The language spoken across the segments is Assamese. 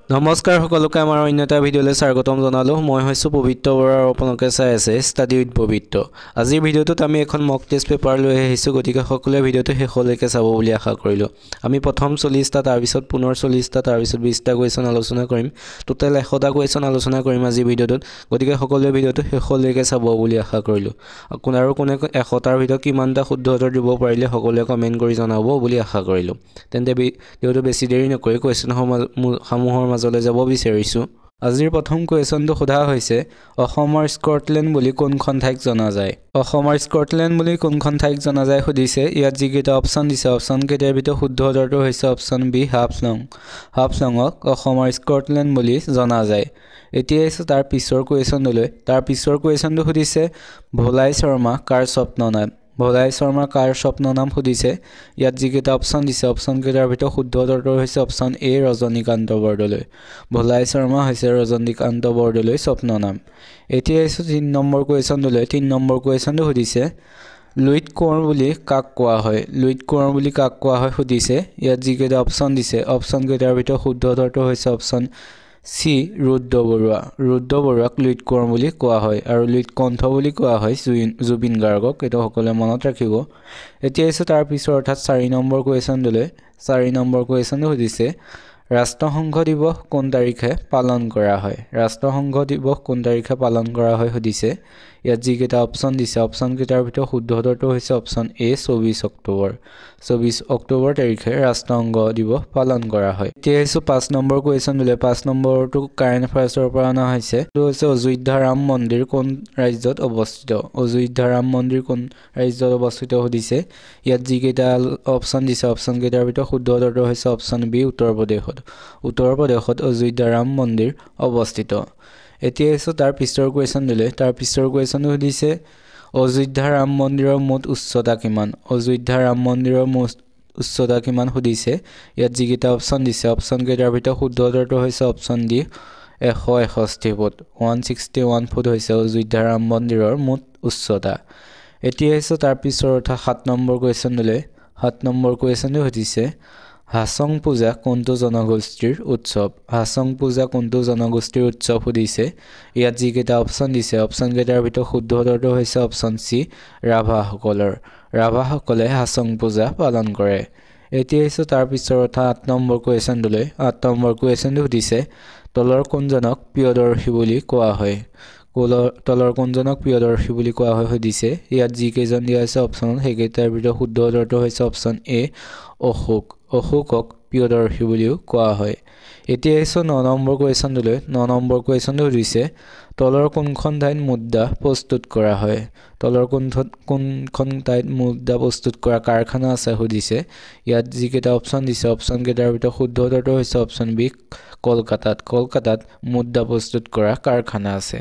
নমস্কাৰ সকলোকে আমাৰ অন্য এটা ভিডিঅ'লৈ স্বাগতম জনালোঁ। মই হৈছোঁ পবিত্ৰ বৰা আৰু আপোনালোকে চাই আছে ষ্টাডি উইথ পবিত্ৰ। আজিৰ ভিডিঅ'টোত আমি এখন মক টেষ্ট পেপাৰ লৈ আহিছোঁ, গতিকে সকলোৱে ভিডিঅ'টো শেষলৈকে চাব বুলি আশা কৰিলোঁ। আমি প্ৰথম 40টা, তাৰপিছত পুনৰ 40টা, তাৰপিছত 20টা কুৱেশ্যন আলোচনা কৰিম। টোটেল 100টা কুৱেশ্যন আলোচনা কৰিম আজিৰ ভিডিঅ'টোত, গতিকে সকলোৱে ভিডিঅ'টো শেষলৈকে চাব বুলি আশা কৰিলোঁ। আৰু কোনে 100টাৰ ভিতৰত কিমানটা শুদ্ধ উত্তৰ দিব পাৰিলে সকলোৱে কমেণ্ট কৰি জনাব বুলি আশা কৰিলোঁ। তেন্তে ভিডিঅ'টো বেছি দেৰি নকৰি কুৱেশ্যনসমূহৰ মাজলৈ যাব বিচাৰিছোঁ। আজিৰ প্ৰথম কুৱেশ্যনটো সোধা হৈছে, অসমৰ স্কটলেণ্ড বুলি কোনখন ঠাইক জনা যায়? অসমৰ স্কটলেণ্ড বুলি কোনখন ঠাইক জনা যায় সুধিছে। ইয়াত যিকেইটা অপশ্যন দিছে, অপশ্যন কেইটাৰ ভিতৰত শুদ্ধ উত্তৰটো হৈছে অপশ্যন বি, হাফলং। হাফলঙক অসমৰ স্কটলেণ্ড বুলি জনা যায়। এতিয়া আহিছে তাৰ পিছৰ কুৱেশ্যনটোলৈ। তাৰ পিছৰ কুৱেশ্যনটো সুধিছে, ভোলাই শৰ্মা কাৰ স্বপ্ন নাম? ভোলাই শৰ্মা কাৰ স্বপ্ন নাম সুধিছে। ইয়াত যিকেইটা অপশ্যন দিছে, অপশ্যন কেইটাৰ ভিতৰত শুদ্ধ উত্তৰটো হৈছে অপশ্যন এ, ৰজনীকান্ত বৰদলৈ। ভোলাই শৰ্মা হৈছে ৰজনীকান্ত বৰদলৈ স্বপ্ন নাম। এতিয়া আহিছোঁ 3 নম্বৰ কুৱেশ্যনটোলৈ। 3 নম্বৰ কুৱেশ্যনটো সুধিছে, লুইত কোঁৱৰ বুলি কাক কোৱা হয়? লুইত কোঁৱৰ বুলি কাক কোৱা হয় সুধিছে। ইয়াত যিকেইটা অপশ্যন দিছে, অপশ্যন কেইটাৰ ভিতৰত শুদ্ধ উত্তৰটো হৈছে অপশ্যন চি, ৰুদ্ৰ বৰুৱা। ৰুদ্ৰ বৰুৱাক লুইত কোঁৱৰ বুলি কোৱা হয় আৰু লুইত কণ্ঠ বুলি কোৱা হয় জুবিন গাৰ্গক। এইটো সকলোৱে মনত ৰাখিব। এতিয়া আহিছোঁ তাৰ পিছৰ অৰ্থাৎ 4 নম্বৰ কুৱেশ্যনটোলৈ। 4 নম্বৰ কুৱেশ্যনটো সুধিছে, ৰাষ্ট্ৰসংঘ দিৱস কোন তাৰিখে পালন কৰা হয়? ৰাষ্ট্ৰসংঘ দিৱস কোন তাৰিখে পালন কৰা হয় সুধিছে। ইয়াত যিকেইটা অপশ্যন দিছে, অপশ্যন কেইটাৰ ভিতৰত শুদ্ধ উত্তৰটো হৈছে অপশ্যন এ, 24 অক্টোবৰ। 24 অক্টোবৰ তাৰিখে ৰাষ্ট্ৰসংঘ দিৱস পালন কৰা হয়। এতিয়া আহিছোঁ 5 নম্বৰ কুৱেশ্যনটোলৈ। 5 নম্বৰটো কাৰেণ্ট এফেয়াৰ্ছৰ পৰা অনা হৈছে। এইটো হৈছে, অযোধ্যা ৰাম মন্দিৰ কোন ৰাজ্যত অৱস্থিত? অযোধ্যা ৰাম মন্দিৰ কোন ৰাজ্যত অৱস্থিত সুধিছে। ইয়াত যিকেইটা অপশ্যন দিছে, অপশ্যন কেইটাৰ ভিতৰত শুদ্ধ উত্তৰটো হৈছে অপশ্যন বি, উত্তৰ প্ৰদেশত। উত্তৰ প্ৰদেশত অযোধ্যা ৰাম মন্দিৰ অৱস্থিত। এতিয়া আহিছোঁ তাৰ পিছৰ কুৱেশ্যনটোলৈ। তাৰ পিছৰ কুৱেশ্যনটো সুধিছে, অযোধ্যা ৰাম মন্দিৰৰ মুঠ উচ্চতা কিমান? অযোধ্যা ৰাম মন্দিৰৰ মুঠ উচ্চতা কিমান সুধিছে। ইয়াত যিকেইটা অপশ্যন দিছে, অপশ্যন কেইটাৰ ভিতৰত শুদ্ধ উত্তৰটো হৈছে অপশ্যন ডি, 161 ফুট। 161 ফুট হৈছে অযোধ্যা ৰাম মন্দিৰৰ মুঠ উচ্চতা। এতিয়া আহিছোঁ তাৰ পিছৰ অৰ্থাৎ 7 নম্বৰ কুৱেশ্যনটোলৈ। 7 নম্বৰ কুৱেশ্যনটো সুধিছে, হাছং পূজা কোনটো জনগোষ্ঠীৰ উৎসৱ? হাছং পূজা কোনটো জনগোষ্ঠীৰ উৎসৱ সুধিছে। ইয়াত যিকেইটা অপশ্যন দিছে, অপশ্যন কেইটাৰ ভিতৰত শুদ্ধ উত্তৰটো হৈছে অপশ্যন চি, ৰাভাসকলৰ। ৰাভাসকলে হাছং পূজা পালন কৰে। এতিয়া আহিছোঁ তাৰ পিছৰ অৰ্থাৎ 8 নম্বৰ কুৱেশ্যনটোলৈ। 8 নম্বৰ কুৱেশ্যনটো সুধিছে, তলৰ কোনজনক প্ৰিয়দৰ্শী বুলি কোৱা হয়? তলৰ কোনজনক প্ৰিয়দৰ্শী বুলি কোৱা হয় সুধিছে। ইয়াত যিকেইজন দিয়া হৈছে অপশ্যনত, সেইকেইটাৰ ভিতৰত শুদ্ধ উত্তৰটো হৈছে অপশ্যন এ, অশোক। অশোকক প্ৰিয়দৰ্শী বুলিও কোৱা হয়। এতিয়া আহিছোঁ 9 নম্বৰ কুৱেশ্যনটোলৈ। 9 নম্বৰ কুৱেশ্যনটো সুধিছে, তলৰ কোনখন ঠাইত মুদ্ৰা প্ৰস্তুত কৰা হয়? তলৰ কোনখন ঠাইত মুদ্ৰা প্ৰস্তুত কৰা কাৰখানা আছে সুধিছে। ইয়াত যিকেইটা অপশ্যন দিছে, অপশ্যন কেইটাৰ ভিতৰত শুদ্ধ উত্তৰটো হৈছে অপশ্যন বি, কলকাতাত। কলকাতাত মুদ্ৰা প্ৰস্তুত কৰা কাৰখানা আছে।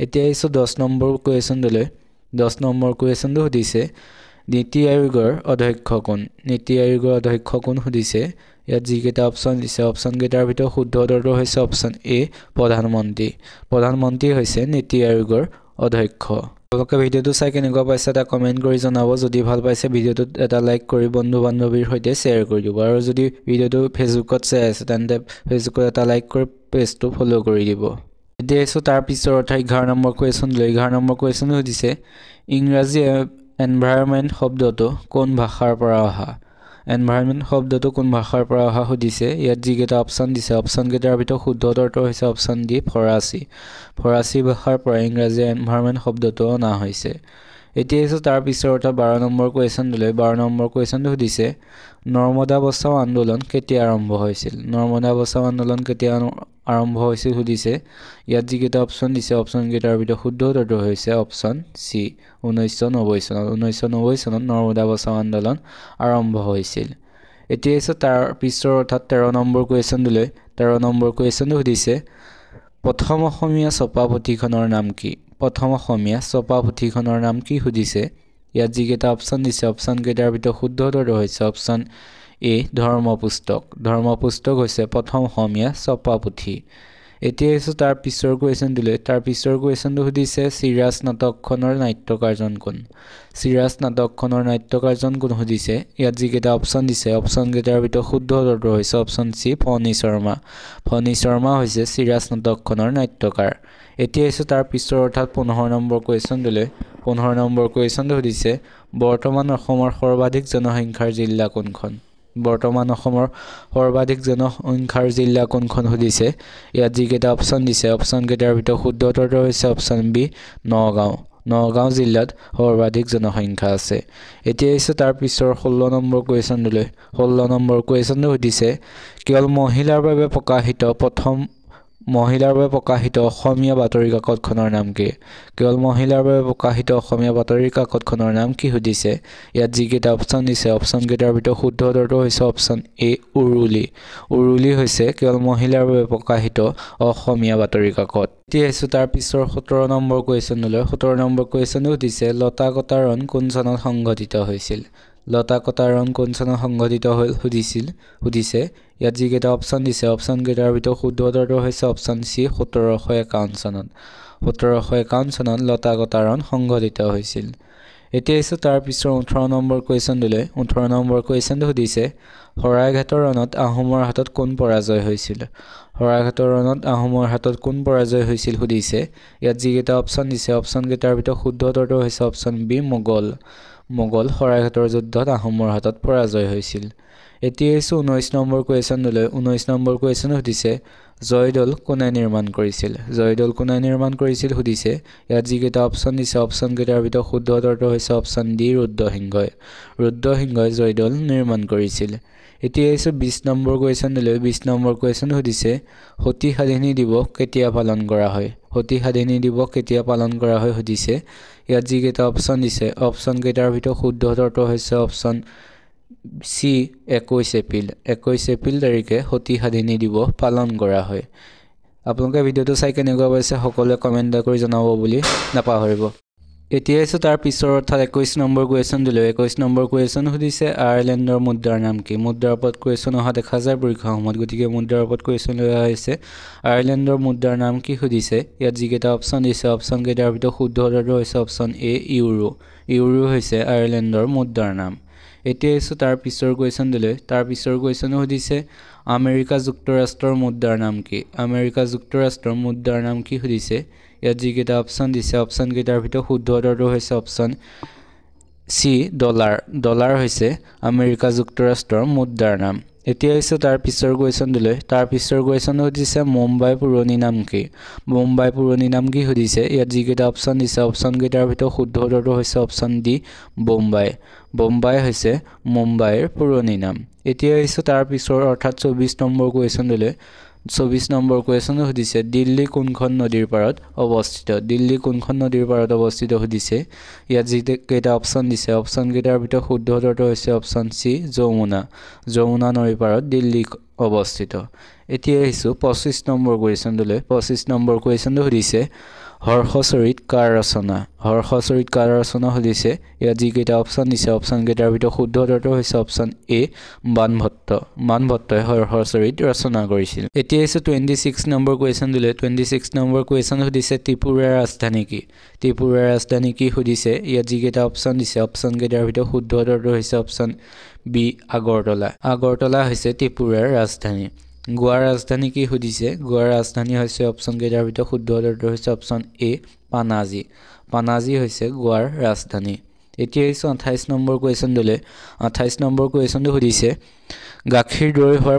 এতিয়া আহিছোঁ 10 নম্বৰ কুৱেশ্যনটোলৈ। 10 নম্বৰ কুৱেশ্যনটো সুধিছে, নীতি আয়োগৰ অধ্যক্ষ কোন? নীতি আয়োগৰ অধ্যক্ষ কোন সুধিছে। ইয়াত যিকেইটা অপশ্যন দিছে, অপশ্যন কেইটাৰ ভিতৰত শুদ্ধ উত্তৰটো হৈছে অপশ্যন এ, প্ৰধানমন্ত্ৰী। প্ৰধানমন্ত্ৰী হৈছে নীতি আয়োগৰ অধ্যক্ষ। আপোনালোকে ভিডিঅ'টো চাই কেনেকুৱা পাইছে এটা কমেণ্ট কৰি জনাব। যদি ভাল পাইছে ভিডিঅ'টোত এটা লাইক কৰি বন্ধু বান্ধৱীৰ সৈতে শ্বেয়াৰ কৰি দিব। আৰু যদি ভিডিঅ'টো ফেচবুকত চাই আছে, তেন্তে ফেচবুকত এটা লাইক কৰি পেজটো ফ'ল' কৰি দিব। এতিয়া আহিছোঁ তাৰ পিছৰ অৰ্থাৎ 11 নম্বৰ কুৱেশ্যনলৈ। 11 নম্বৰ কুৱেশ্যনটো সুধিছে, ইংৰাজী এনভাইৰনমেণ্ট শব্দটো কোন ভাষাৰ পৰা অহা? এনভাইৰনমেণ্ট শব্দটো কোন ভাষাৰ পৰা অহা সুধিছে। ইয়াত যিকেইটা অপশ্যন দিছে, অপশ্যন কেইটাৰ ভিতৰত শুদ্ধ উত্তৰটো হৈছে অপশ্যন ডি, ফৰাচী। ফৰাচী ভাষাৰ পৰা ইংৰাজী এনভাইৰনমেণ্ট শব্দটো অনা হৈছে। এতিয়া আহিছোঁ তাৰ পিছৰ অৰ্থাৎ 12 নম্বৰ কুৱেশ্যনটোলৈ। 12 নম্বৰ কুৱেশ্যনটো সুধিছে, নৰ্মদা বচাও আন্দোলন কেতিয়া আৰম্ভ হৈছিল? নৰ্মদা বচাও আন্দোলন কেতিয়া আৰম্ভ হৈছিল সুধিছে। ইয়াত যিকেইটা অপশ্যন দিছে, অপশ্যন কেইটাৰ ভিতৰত শুদ্ধ উত্তৰটো হৈছে অপশ্যন চি, 1990 চনত। 1990 চনত নৰ্মদা বচাও আন্দোলন আৰম্ভ হৈছিল। এতিয়া আহিছোঁ তাৰ পিছৰ অৰ্থাৎ 13 নম্বৰ কুৱেশ্যনটোলৈ। 13 নম্বৰ কুৱেশ্যনটো সুধিছে, প্ৰথম অসমীয়া ছপা পুথিখনৰ নাম কি? প্ৰথম অসমীয়া ছপা পুথিখনৰ নাম কি সুধিছে। ইয়াত যিকেইটা অপশ্যন দিছে, অপশ্যন কেইটাৰ ভিতৰত শুদ্ধ উত্তৰটো হৈছে অপশ্যন এ, ধৰ্মপুস্তক। ধৰ্মপুস্তক হৈছে প্ৰথম অসমীয়া ছপা পুথি। এতিয়া এসো তাৰ পিছৰ কোৱেশ্যন দিলে তাৰ পিছৰ কোৱেশ্যনটো সুধিছে সিৰাজ নাটকখনৰ নাট্যকাৰজন কোন সিৰাজ নাটকখনৰ নাট্যকাৰজন কোন সুধিছে ইয়াত যিকেইটা অপচন দিছে অপচন কেইটাৰ ভিতৰত শুদ্ধ উত্তৰটো হৈছে অপচন সি ফণী শৰ্মা হৈছে সিৰাজ নাটকখনৰ নাট্যকাৰ এতিয়া এসো তাৰ পিছৰ অৰ্থাৎ 15 নম্বৰ কোৱেশ্যন দিলে 15 নম্বৰ কোৱেশ্যনটো সুধিছে বৰ্তমান অসমৰ সৰ্বাধিক জনসংখ্যাৰ জিলা কোনখন বৰ্তমান অসমৰ সৰ্বাধিক জনসংখ্যাৰ জিলা কোনখন সুধিছে ইয়াত যিকেইটা অপচন দিছে অপচন কেইটাৰ ভিতৰত শুদ্ধ উত্তৰটো হৈছে অপচন বি নগাঁও জিলাত সৰ্বাধিক জনসংখ্যা আছে এতিয়া এসো তাৰ পিছৰ 16 নম্বৰ কোৱেশ্যন দিলে 16 নম্বৰ কোৱেশ্যনটো সুধিছে কেৱল মহিলাৰ বাবে প্ৰকাশিত অসমীয়া বাতৰি কাকতখনৰ নাম কি কেৱল মহিলাৰ বাবে প্ৰকাশিত অসমীয়া বাতৰি কাকতখনৰ নাম কি সুধিছে ইয়াত যিকেইটা অপচন দিছে অপচন কেইটাৰ ভিতৰত শুদ্ধ উত্তৰটো হৈছে অপচন এ উৰুলি হৈছে কেৱল মহিলাৰ বাবে প্ৰকাশিত অসমীয়া বাতৰি কাকত এতিয়া এসো তাৰ পিছৰ 17 নম্বৰ কোৱেশ্যনলৈ 17 নম্বৰ কোৱেশ্যনটো সুধিছে লতা কটাৰণ কোন চনত সংঘটিত হৈছিল লতা কটাৰণ কোন চনত সংঘটিত হ'ল সুধিছে ইয়াত যিকেইটা অপচন দিছে অপচন কেইটাৰ ভিতৰত শুদ্ধ উত্তৰটো হৈছে অপচন সি 1751 চনত লতা কটাৰণ সংঘটিত হৈছিল এতিয়া এসো তাৰ পিছৰ 18 নম্বৰ কোৱেশ্যন দিলে 18 নম্বৰ কুৱেশ্যনটো সুধিছে শৰাইঘাটৰ ৰণত আহোমৰ হাতত কোন পৰাজয় হৈছিল সুধিছে ইয়াত যিকেইটা অপচন দিছে অপচন কেইটাৰ ভিতৰত শুদ্ধ উত্তৰটো হৈছে অপচন বি মোগল শৰাইঘাটৰ যুদ্ধত আহোমৰ হাতত পৰাজয় হৈছিল এতিয়া এসো 19 নম্বৰ কুৱেশ্যন দিলে 19 নম্বৰ কুৱেশ্যন সুধিছে জয়দৌল কোনে নিৰ্মাণ কৰিছিল সুধিছে ইয়াত যিকেইটা অপচন দিছে অপচন কেইটাৰ ভিতৰত শুদ্ধ উত্তৰটো হৈছে অপচন ডি ৰুদ্ৰসিংহই জয়দৌল নিৰ্মাণ কৰিছিল এতিয়া এসো 20 নম্বৰ কুৱেশ্যন দিলে 20 নম্বৰ কুৱেশ্যন সুধিছে সতী সাধিনী দিৱস কেতিয়া পালন কৰা হয় সুধিছে ইয়াত যিকেইটা অপচন দিছে অপচন কেইটাৰ ভিতৰত শুদ্ধ উত্তৰটো হৈছে অপচন সি 21 এপ্ৰিল তাৰিখে সতী সাধিনী দিৱস পালন কৰা হয় আপোনালোকে ভিডিঅটো চাই কেনেকুৱা পাইছে সকলোৱে কমেন্ট কৰি জনাব বুলি নাপাহৰিব এতিয়া এসো তাৰ পিছৰ অৰ্থাৎ 21 নম্বৰ কুৱেশ্যন দিলে 21 নম্বৰ কুৱেশ্যন সুধিছে আয়াৰলেণ্ডৰ মুদ্ৰাৰ নাম কি মুদ্ৰাৰ ওপৰত কুৱেশ্যন অহা দেখা যায় পৰীক্ষাৰ সময়ত গতিকে মুদ্ৰাৰ ওপৰত কুৱেশ্যন লৈ অহা হৈছে আয়াৰলেণ্ডৰ মুদ্ৰাৰ নাম কি সুধিছে ইয়াত যিকেইটা অপচন দিছে অপচন কেইটাৰ ভিতৰত শুদ্ধ উত্তৰটো হৈছে অপচন এ ইউৰো হৈছে আয়াৰলেণ্ডৰ মুদ্ৰাৰ নাম এতিয়া এসো তাৰ পিছৰ কুৱেশ্যন দিলে তাৰ পিছৰ কুৱেশ্যন সুধিছে আমেৰিকা যুক্তৰাষ্ট্ৰৰ মুদ্ৰাৰ নাম কি সুধিছে ইয়াত যিকেইটা অপচন দিছে অপচন কেইটাৰ ভিতৰত শুদ্ধ উত্তৰটো হৈছে অপচন সি ডলাৰ হৈছে আমেৰিকা যুক্তৰাষ্ট্ৰৰ মুদ্ৰাৰ নাম এতিয়া এসো তাৰ পিছৰ কুৱেশ্যন দিলে তাৰ পিছৰ কুৱেশ্যন সুধিছে মুম্বাইৰ পুৰণি নাম কি সুধিছে ইয়াত যিকেইটা অপচন দিছে অপচন কেইটাৰ ভিতৰত শুদ্ধ উত্তৰটো হৈছে অপচন ডি বোম্বাই হৈছে মুম্বাইৰ পুৰণি নাম এতিয়া এসো তাৰ পিছৰ অৰ্থাৎ 24 নম্বৰ কুৱেশ্যন দিলে 24 নম্বৰ কুৱেশ্যন সুধিছে দিল্লী কোনখন নদীৰ পাৰত অৱস্থিত সুধিছে ইয়াত যিকেইটা অপচন দিছে অপচন কেইটাৰ ভিতৰত শুদ্ধ উত্তৰটো হৈছে অপচন সি যমুনা নদীৰ পাৰত দিল্লী অৱস্থিত এতিয়া এসো 25 নম্বৰ কুৱেশ্যন দিলে 25 নম্বৰ কুৱেশ্যনটো সুধিছে হৰ্ষচৰিত কাৰ ৰচনা সুধিছে ইয়াত যিকেইটা অপচন দিছে অপচন কেইটাৰ ভিতৰত শুদ্ধ উত্তৰটো হৈছে অপচন এ বাণভট্টই হৰ্ষচৰিত ৰচনা কৰিছিল এতিয়া এসো 26 নম্বৰ কুৱেশ্যন দিলে 26 নম্বৰ কুৱেশ্যন সুধিছে ত্ৰিপুৰাৰ ৰাজধানী কি সুধিছে ইয়াত যিকেইটা অপচন দিছে অপচন কেইটাৰ ভিতৰত শুদ্ধ উত্তৰটো হৈছে অপচন বি আগৰতলা হৈছে ত্ৰিপুৰাৰ ৰাজধানী গোৱাৰ ৰাজধানী কি সুধিছে গোৱাৰ ৰাজধানী হৈছে অপচন কেইটাৰ ভিতৰত শুদ্ধ উত্তৰটো হৈছে অপচন এ পানাজী হৈছে গোৱাৰ ৰাজধানী এতিয়া এসো 28 নম্বৰ কুৱেশ্যন দিলে 28 নম্বৰ কুৱেশ্যনটো সুধিছে গাখীৰ দৈ হোৱাৰ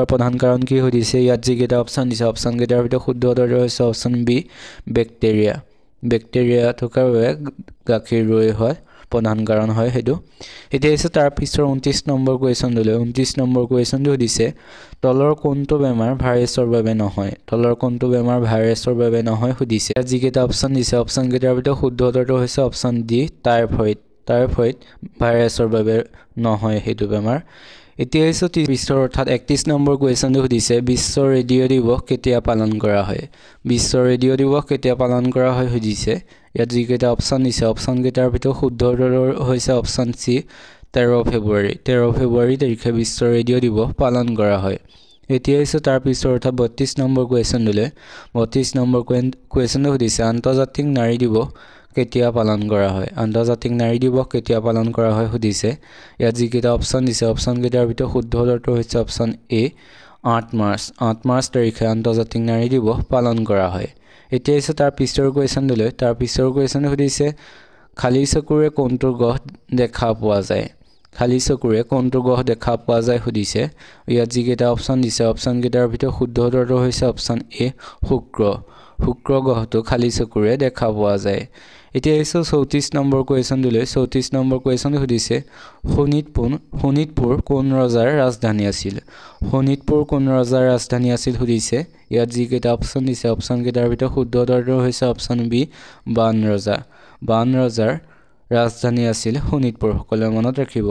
প্ৰধান কাৰণ কি সুধিছে ইয়াত যিকেইটা অপচন দিছে অপচন কেইটাৰ ভিতৰত শুদ্ধ উত্তৰটো হৈছে অপচন বি বেক্টেৰিয়া থকাৰ বাবে গাখীৰ দৈ হয় প্ৰধান কাৰণ হয় হেতু এতিয়া এসো তাৰ পিছৰ 29 নম্বৰ কুৱেশ্যন দিলে 29 নম্বৰ কুৱেশ্যনটো সুধিছে তলৰ কোনটো বেমাৰ ভাইৰাছৰ বাবে নহয় সুধিছে যিকেইটা অপচন দিছে অপচন কেইটাৰ ভিতৰত শুদ্ধ উত্তৰটো হৈছে অপচন ডি টাইফয়েড ভাইৰাছৰ বাবে নহয় হেতু বেমাৰ এতিয়া এসো 30 অৰ্থাৎ 31 নম্বৰ কুৱেশ্যনটো সুধিছে বিশ্ব ৰেডিঅ' দিৱস কেতিয়া পালন কৰা হয় সুধিছে ইয়াত যিকেইটা অপচন দিছে অপচন কেইটাৰ ভিতৰত শুদ্ধ উত্তৰটো হৈছে অপচন সি 13 ফেব্ৰুৱাৰী তাৰিখে বিশ্ব ৰেডিঅ' দিৱস পালন কৰা হয় এতিয়া হৈছে তাৰ পিছৰ অৰ্থাৎ 32 নম্বৰ কুৱেশ্যনটোলৈ 32 নম্বৰ কুৱেশ্যনটো সুধিছে আন্তৰ্জাতিক নাৰী দিৱস কেতিয়া পালন কৰা হয় আন্তৰ্জাতিক নাৰী দিৱস কেতিয়া পালন কৰা হয় সুধিছে ইয়াত যিকেইটা অপশ্যন দিছে অপশ্যন কেইটাৰ ভিতৰত শুদ্ধ উত্তৰটো হৈছে অপশ্যন এ 8 মাৰ্চ তাৰিখে আন্তৰ্জাতিক নাৰী দিৱস পালন কৰা হয় এতিয়া হৈছে তাৰ পিছৰ কুৱেশ্যনটোলৈ তাৰ পিছৰ কুৱেশ্যনটো সুধিছে খালী চকুৰে কোনটো গ্ৰহ দেখা পোৱা যায় খালী চকুৰে কোনটো গ্ৰহ দেখা পোৱা যায় সুধিছে ইয়াত যিকেইটা অপশ্যন দিছে অপশ্যন কেইটাৰ ভিতৰত শুদ্ধ উত্তৰটো হৈছে অপশ্যন এ শুক্ৰ গ্ৰহটো খালী চকুৰে দেখা পোৱা যায় এতিয়া হৈছে 34 নম্বৰ কুৱেশ্যনটোলৈ 34 নম্বৰ কুৱেশ্যনটো সুধিছে শোণিতপুৰ কোন ৰজাৰ ৰাজধানী আছিল শোণিতপুৰ কোন ৰজাৰ ৰাজধানী আছিল সুধিছে ইয়াত যিকেইটা অপশ্যন দিছে অপশ্যন কেইটাৰ ভিতৰত শুদ্ধ উত্তৰটো হৈছে অপশ্যন বি বান ৰজাৰ ৰাজধানী আছিল শোণিতপুৰ সকলোৱে মনত ৰাখিব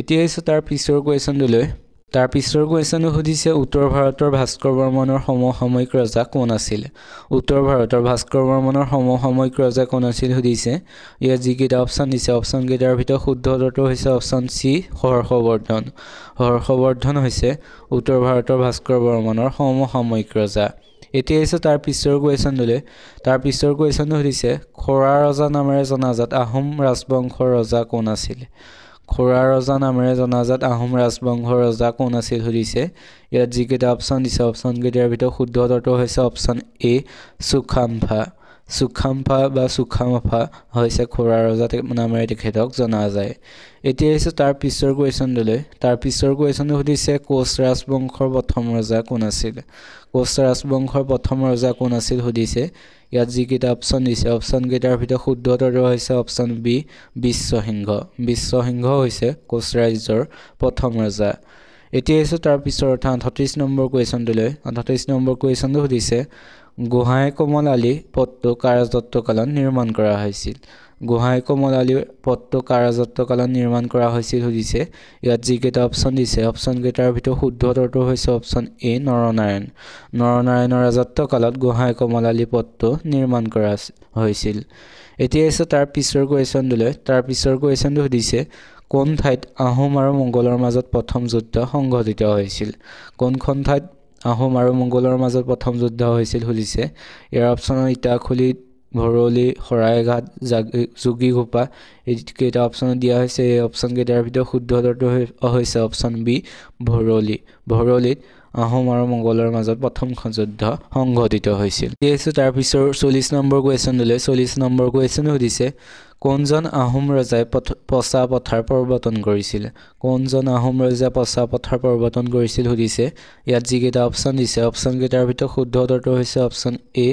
এতিয়া হৈছে তাৰ পিছৰ কুৱেশ্যনটোলৈ তাৰ পিছৰ কুৱেশ্যনটো সুধিছে উত্তৰ ভাৰতৰ ভাস্কৰ বৰ্মনৰ সমসাময়িক ৰজা কোন আছিল উত্তৰ ভাৰতৰ ভাস্কৰ বৰ্মনৰ সমসাময়িক ৰজা কোন আছিল সুধিছে ইয়াত যিকেইটা অপশ্যন দিছে অপশ্যন কেইটাৰ ভিতৰত শুদ্ধ উত্তৰটো হৈছে অপশ্যন চি হৰ্ষবৰ্ধন হৈছে উত্তৰ ভাৰতৰ ভাস্কৰ বৰ্মনৰ সমসাময়িক ৰজা এতিয়া হৈছে তাৰ পিছৰ কুৱেশ্যনটোলৈ তাৰ পিছৰ কুৱেশ্যনটো সুধিছে খোৰা ৰজা নামেৰে জনাজাত আহোম ৰাজবংশৰ ৰজা কোন আছিল খোৰা ৰজা নামেৰে জনাজাত আহোম ৰাজবংশৰ ৰজা কোন আছিল সুধিছে ইয়াত যিকেইটা অপশ্যন দিছে অপশ্যন কেইটাৰ ভিতৰত শুদ্ধ উত্তৰটো হৈছে অপশ্যন এ চুখাম্ফা হৈছে খোৰা ৰজা নামেৰে তেখেতক জনা যায় এতিয়া হৈছে তাৰ পিছৰ কুৱেশ্যনটোলৈ তাৰ পিছৰ কুৱেশ্যনটো সুধিছে কোচ ৰাজবংশৰ প্ৰথম ৰজা কোন আছিল কোচ ৰাজবংশৰ প্ৰথম ৰজা কোন আছিল সুধিছে ইয়াত যিকেইটা অপশ্যন দিছে অপশ্যন কেইটাৰ ভিতৰত শুদ্ধ উত্তৰটো হৈছে অপশ্যন বি বিশ্বসিংহ হৈছে কোচ ৰাজ্যৰ প্ৰথম ৰজা এতিয়া হৈছে তাৰ পিছৰ 38 নম্বৰ কুৱেশ্যনটোলৈ 38 নম্বৰ কুৱেশ্যনটো সুধিছে গোহাঁই কমল আলী পথটো কাৰ ৰাজত্বকালত নিৰ্মাণ কৰা হৈছিল গোহাঁই কমল আলী পথটো কাৰ ৰাজত্বকালত নিৰ্মাণ কৰা হৈছিল সুধিছে ইয়াত যিকেইটা অপশ্যন দিছে অপশ্যন কেইটাৰ ভিতৰত শুদ্ধ উত্তৰটো হৈছে অপশ্যন এ নৰনাৰায়ণৰ ৰাজত্বকালত গোহাঁই কমল আলী পথটো নিৰ্মাণ কৰা হৈছিল এতিয়া হৈছে তাৰ পিছৰ কুৱেশ্যনটোলৈ তাৰ পিছৰ কুৱেশ্যনটো সুধিছে কোন ঠাইত আহোম আৰু মোগলৰ মাজত প্ৰথম যুদ্ধ সংঘটিত হৈছিল কোনখন ঠাইত আহোম আৰু মোগলৰ মাজত প্ৰথম যুদ্ধ হৈছিল সুধিছে ইয়াৰ অপশ্যনৰ ইটাখুলি ভৰলি শৰাইঘাট যোগীঘোপা এইকেইটা অপশ্যন দিয়া হৈছে এই অপশ্যন কেইটাৰ ভিতৰত শুদ্ধ উত্তৰটো হৈছে অপশ্যন বি ভৰলিত আহোম আৰু মোগলৰ মাজত প্ৰথমখন যুদ্ধ সংঘটিত হৈছিল এইটো তাৰ পিছৰ 40 নম্বৰ কুৱেশ্যনলৈ 40 নম্বৰ কুৱেশ্যন সুধিছে কোনজন আহোম ৰজাই পছা পথাৰ প্ৰৱৰ্তন কৰিছিল কোনজন আহোম ৰজাই পছা পথাৰ প্ৰৱৰ্তন কৰিছিল সুধিছে ইয়াত যিকেইটা অপশ্যন দিছে অপশ্যন কেইটাৰ ভিতৰত শুদ্ধ উত্তৰটো হৈছে অপশ্যন এ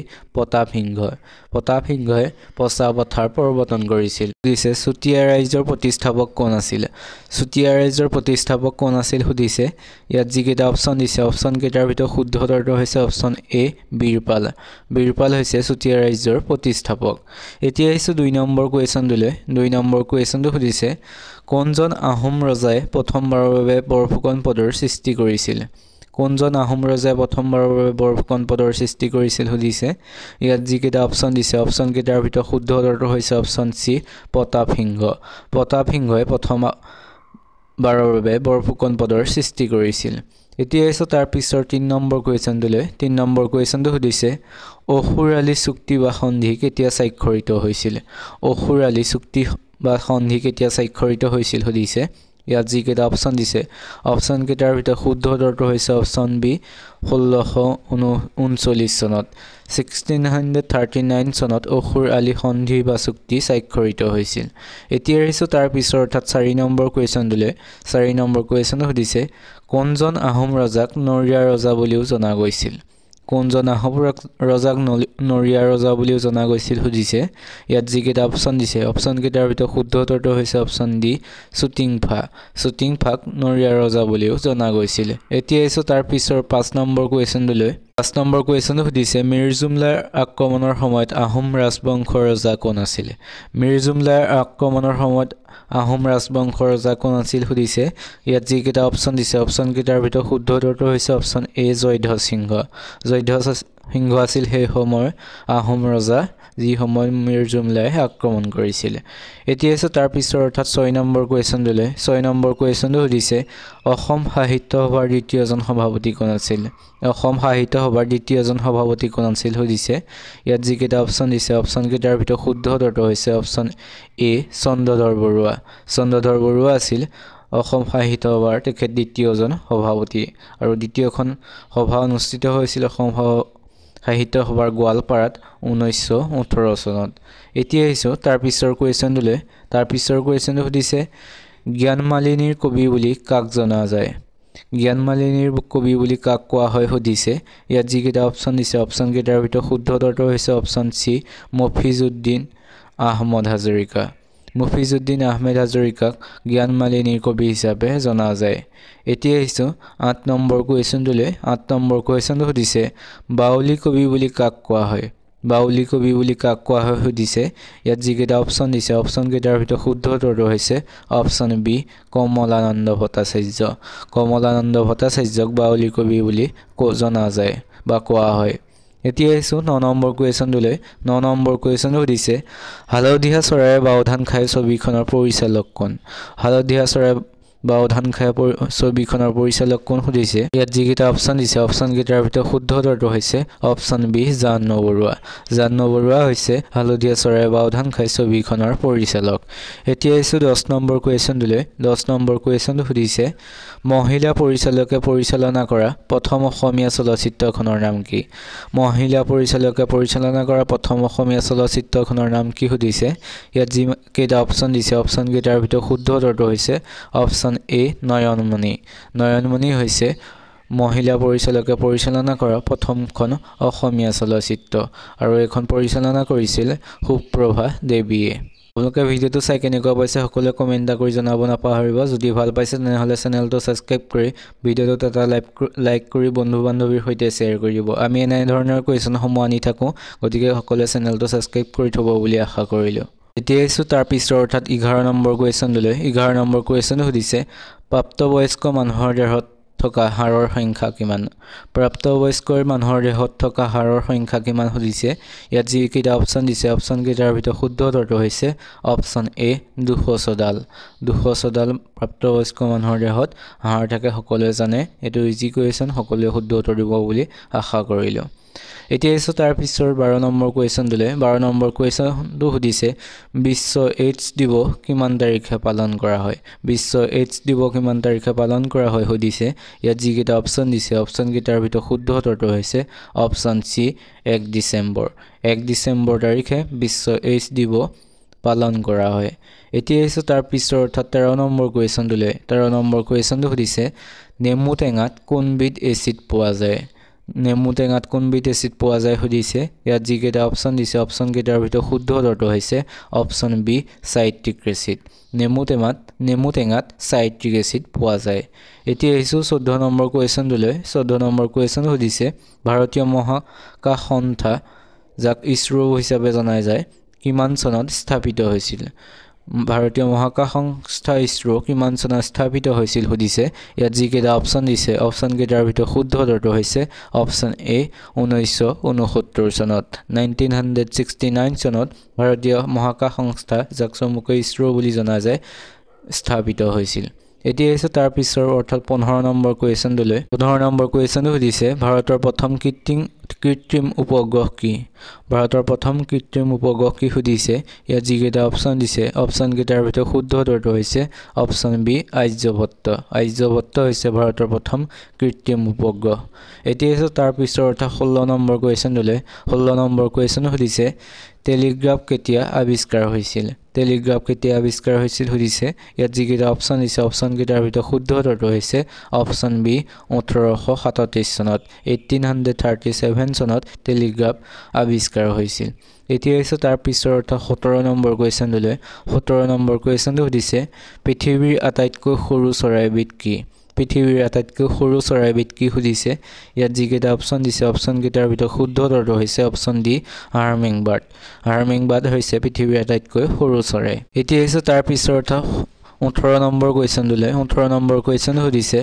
প্ৰতাপসিংহই পছা পথাৰ প্ৰৱৰ্তন কৰিছিল সুধিছে চুতীয়া ৰাজ্যৰ প্ৰতিষ্ঠাপক কোন আছিল সুধিছে ইয়াত যিকেইটা অপশ্যন দিছে অপশ্যন কেইটাৰ ভিতৰত শুদ্ধ উত্তৰটো হৈছে অপশ্যন এ বীৰপাল হৈছে চুতীয়া ৰাজ্যৰ প্ৰতিষ্ঠাপক এতিয়া আহিছো 2 নম্বৰ কুৱেশ্যনটোলৈ 2 নম্বৰ কুৱেশ্যনটো সুধিছে কোনজন আহোম ৰজাই প্ৰথমবাৰৰ বাবে বৰফুকন পদৰ সৃষ্টি কৰিছিল কোনজন আহোম ৰজাই প্ৰথমবাৰৰ বাবে বৰফুকন পদৰ সৃষ্টি কৰিছিল সুধিছে ইয়াত যিকেইটা অপশ্যন দিছে অপশ্যন কেইটাৰ ভিতৰত শুদ্ধ উত্তৰটো হৈছে অপশ্যন চি প্ৰতাপসিংহই প্ৰথমবাৰৰ বাবে বৰফুকন পদৰ সৃষ্টি কৰিছিল এতিয়া হৈছে তাৰ পিছৰ 3 নম্বৰ কুৱেশ্যনটোলৈ 3 নম্বৰ কুৱেশ্যনটো সুধিছে অসুৰালি চুক্তি বা সন্ধি কেতিয়া স্বাক্ষৰিত হৈছিল অসুৰালি চুক্তি বা সন্ধি কেতিয়া স্বাক্ষৰিত হৈছিল সুধিছে ইয়াত যিকেইটা অপশ্যন দিছে অপশ্যন কেইটাৰ ভিতৰত শুদ্ধ উত্তৰটো হৈছে অপশ্যন বি 1639 চনত 1639 চনত অসুৰ আলি সন্ধি বা চুক্তি স্বাক্ষৰিত হৈছিল এতিয়া আহিছো তাৰ পিছৰ অৰ্থাৎ 4 নম্বৰ কুৱেশ্যনটোলৈ 4 নম্বৰ কুৱেশ্যনটো সুধিছে কোনজন আহোম ৰজাক নৰিয়া ৰজা বুলিও জনা গৈছিল কোনজন আহোম ৰজাক নৰিয়া ৰজা বুলিও জনা গৈছিল সুধিছে ইয়াত যিকেইটা অপশ্যন দিছে অপশ্যন কেইটাৰ ভিতৰত শুদ্ধ উত্তৰটো হৈছে অপশ্যন ডি চুটিংফাক নৰিয়া ৰজা বুলিও জনা গৈছিল এতিয়া আহিছো তাৰ পিছৰ 5 নম্বৰ কুৱেশ্যনটোলৈ 5 নম্বৰ কুৱেশ্যনটো সুধিছে মিৰ জুমলাৰ আক্ৰমণৰ সময়ত আহোম ৰাজবংশৰ ৰজা কোন আছিল মিৰ জুমলাৰ আক্ৰমণৰ সময়ত আহোম ৰাজবংশৰ ৰজা কোন আছিল সুধিছে ইয়াত যিকেইটা অপশ্যন দিছে অপশ্যন কেইটাৰ ভিতৰত শুদ্ধ উত্তৰটো হৈছে অপশ্যন এ জয়ধ্বজ সিংহ আছিল সেই সময়ৰ আহোম ৰজা যি সময়ত মিৰ জুমলাই আক্ৰমণ কৰিছিল এতিয়া আছে তাৰ পিছৰ অৰ্থাৎ 6 নম্বৰ কোৱেশ্চনটোলৈ 6 নম্বৰ কোৱেশ্চনটো সুধিছে অসম সাহিত্য সভাৰ দ্বিতীয়জন সভাপতি কোন আছিল অসম সাহিত্য সভাৰ দ্বিতীয়জন সভাপতি কোন আছিল সুধিছে ইয়াত যি কেইটা অপচন দিছে অপচন কেইটাৰ ভিতৰত শুদ্ধ উত্তৰটো হৈছে অপচন এ চন্দ্ৰধৰ বৰুৱা আছিল অসম সাহিত্য সভাৰ তেখেত দ্বিতীয়জন সভাপতি আৰু দ্বিতীয়খন সভা অনুষ্ঠিত হৈছিল অসম সাহিত্য সভাৰ গোৱালপাৰাত 1918 চনত এতিয়া আহিছো তাৰ পিছৰ কোৱেশ্চনটোলৈ তাৰ পিছৰ কোৱেশ্চনটো সুধিছে জ্ঞানমালিনীৰ কবি বুলি কাক জনা যায় জ্ঞানমালিনীৰ কবি বুলি কাক কোৱা হয় সুধিছে ইয়াত যি কেইটা অপচন দিছে অপচন কেইটাৰ ভিতৰত শুদ্ধ উত্তৰটো হৈছে অপচন সি মফিজউদ্দিন আহমদ হাজৰিকাক জ্ঞানমালিনীৰ কবি হিচাপে জনা যায় এতিয়া আহিছো 8 নম্বৰ কোৱেশ্চনটোলৈ 8 নম্বৰ কোৱেশ্চনটো সুধিছে বাউলী কবি বুলি কাক কোৱা হয় সুধিছে ইয়াত যি কেইটা অপচন দিছে অপচন কেইটাৰ ভিতৰত শুদ্ধ উত্তৰটো হৈছে অপচন বি কমলানন্দ ভট্টাচাৰ্যক বাউলী কবি বুলি জনা যায় বা কোৱা হয় এতিয়া আহিছো 9 নম্বৰ কোৱেশ্চনটোলৈ 9 নম্বৰ কোৱেশ্চনটো সুধিছে হালধীয়া চৰাইৰ বাওধান খাই ছবিখনৰ পৰিচালক কোন ছবিখনৰ পৰিচালক কোন সুধিছে ইয়াত যি কেইটা অপচন দিছে অপচন কেইটাৰ ভিতৰত শুদ্ধ উত্তৰটো হৈছে অপচন বি জাহ্নু বৰুৱা হৈছে হালধীয়া চৰাইৰ বাওধান খাই ছবিখনৰ পৰিচালক এতিয়া আহিছো 10 নম্বৰ কোৱেশ্চনটোলৈ 10 নম্বৰ কোৱেশ্চনটো সুধিছে মহিলা পৰিচালকে পৰিচালনা কৰা প্ৰথম অসমীয়া চলচ্চিত্ৰখনৰ নাম কি সুধিছে ইয়াত যি কেইটা অপচন দিছে অপচন কেইটাৰ ভিতৰত শুদ্ধ উত্তৰটো হৈছে অপচন এ নয়নমণি হৈছে মহিলা পৰিচালকে পৰিচালনা কৰা প্ৰথমখন অসমীয়া চলচ্চিত্ৰ আৰু এখন পৰিচালনা কৰিছিল সুপ্ৰভা দেৱীয়ে আপোনালোকে ভিডিঅ'টো চাই কেনেকুৱা পাইছে সকলোৱে কমেন্ট কৰি জনাব নাপাহৰিব যদি ভাল পাইছে তেনেহলে চেনেলটো সাবস্ক্ৰাইব কৰি ভিডিঅ'টো এটা লাইক কৰি বন্ধু বান্ধৱীৰ সৈতে শ্বেয়াৰ কৰিব আমি এনে ধৰণৰ কুৱেশ্যনসমূহ আনি থাকো গতিকে সকলোৱে চেনেলটো সাবস্ক্ৰাইব কৰি থব বুলি আশা কৰিলো এতিয়া আহিছো তাৰ পিছৰ অৰ্থাৎ 11 নম্বৰ কুৱেশ্যনলৈ 11 নম্বৰ কুৱেশ্যন সুধিছে প্ৰাপ্তবয়স্ক মানুহৰ দেহত থকা হাড়ৰ সংখ্যা কিমান সুধিছে ইয়াত যি কেইটা অপচন দিছে অপচন কেইটাৰ ভিতৰত শুদ্ধ উত্তৰটো হৈছে অপচন এ 200 ডাল প্ৰাপ্তবয়স্ক মানুহৰ দেহত হাড় থাকে সকলোৱে জানে এটো ইজি কুৱেশ্যন সকলোৱে শুদ্ধ উত্তৰ দিব বুলি আশা কৰিলো এতিয়া এসো তাৰ পিছৰ 12 নম্বৰ কুৱেশ্যনটোলৈ 12 নম্বৰ কুৱেশ্যনটো সুধিছে বিশ্ব এইডছ দিৱস কিমান তাৰিখে পালন কৰা হয় সুধিছে ইয়াত যি কেইটা অপচন দিছে অপচন কেইটাৰ ভিতৰত শুদ্ধ উত্তৰটো হৈছে অপচন সি 1 ডিসেম্বৰ তাৰিখে বিশ্ব এইডছ দিৱস পালন কৰা হয় এতিয়া এসো তাৰ পিছৰ অৰ্থাৎ 13 নম্বৰ কুৱেশ্যনটোলৈ 13 নম্বৰ কুৱেশ্যনটো সুধিছে নেমু টেঙাত কোনবিধ এচিড পোৱা যায় সুধিছে ইয়াত যি কেইটা অপচন দিছে অপচন কেইটাৰ ভিতৰত শুদ্ধ উত্তৰটো হৈছে অপচন বি সাইট্ৰিক এচিড নেমু টেঙাত সাইট্ৰিক এচিড পোৱা যায় এতিয়া এসো 14 নম্বৰ কুৱেশ্যনটোলৈ 14 নম্বৰ কুৱেশ্যন সুধিছে ভাৰতীয় মহাকাশ সংস্থা যাক ইছৰো হিচাপে জনা যায় কিমান চনত স্থাপিত হৈছিল ভাৰতীয় মহাকাশ সংস্থা ইছৰো কিমান চনত স্থাপিত হৈছিল সুধিছে ইয়াত যি কেইটা অপচন দিছে অপচন কেইটাৰ ভিতৰত শুদ্ধ উত্তৰটো হৈছে অপচন এ 1969 চনত 1969 চনত ভাৰতীয় মহাকাশ সংস্থা যাক চমুকৈ ইছৰো বুলি জনা যায় স্থাপিত হৈছিল এতিয়া এসো তাৰ পিছৰ অৰ্থাৎ 15 নম্বৰ কুৱেশ্যনটোলৈ 15 নম্বৰ কুৱেশ্যনটো সুধিছে ভাৰতৰ প্ৰথম কৃত্ৰিম উপগ্ৰহ কি সুধিছে ইয়াত যি কেইটা অপচন দিছে অপচন কেইটাৰ ভিতৰত শুদ্ধ উত্তৰটো হৈছে অপচন বি আৰ্যভট্ট হৈছে ভাৰতৰ প্ৰথম কৃত্ৰিম উপগ্ৰহ এতিয়া এসো তাৰ পিছৰ অৰ্থাৎ 16 নম্বৰ কুৱেশ্যনটোলৈ 16 নম্বৰ কুৱেশ্যন সুধিছে টেলিগ্ৰাফ কেতিয়া আৱিষ্কাৰ হৈছিল সুধিছে ইয়াত যি কেইটা অপচন দিছে অপচন কেইটাৰ ভিতৰত শুদ্ধ উত্তৰটো হৈছে অপচন বি 1837 চনত 1837 চনত টেলিগ্ৰাফ আৱিষ্কাৰ হৈছিল এতিয়া এসো তাৰ পিছৰ অৰ্থাৎ 17 নম্বৰ কুৱেশ্যনটোলৈ 17 নম্বৰ কুৱেশ্যনটো সুধিছে পৃথিৱীৰ আটাইতকৈ সৰু চৰাইবিধ কি সুধিছে ইয়াত যি কেইটা অপচন দিছে অপচন কেইটাৰ ভিতৰত শুদ্ধ উত্তৰটো হৈছে অপচন ডি হাৰ্মিংবাৰ্ড হৈছে পৃথিৱীৰ আটাইতকৈ সৰু চৰাই এতিয়া এসো তাৰ পিছৰ অৰ্থাৎ 18 নম্বৰ কুৱেশ্যনটোলৈ 18 নম্বৰ কুৱেশ্যন সুধিছে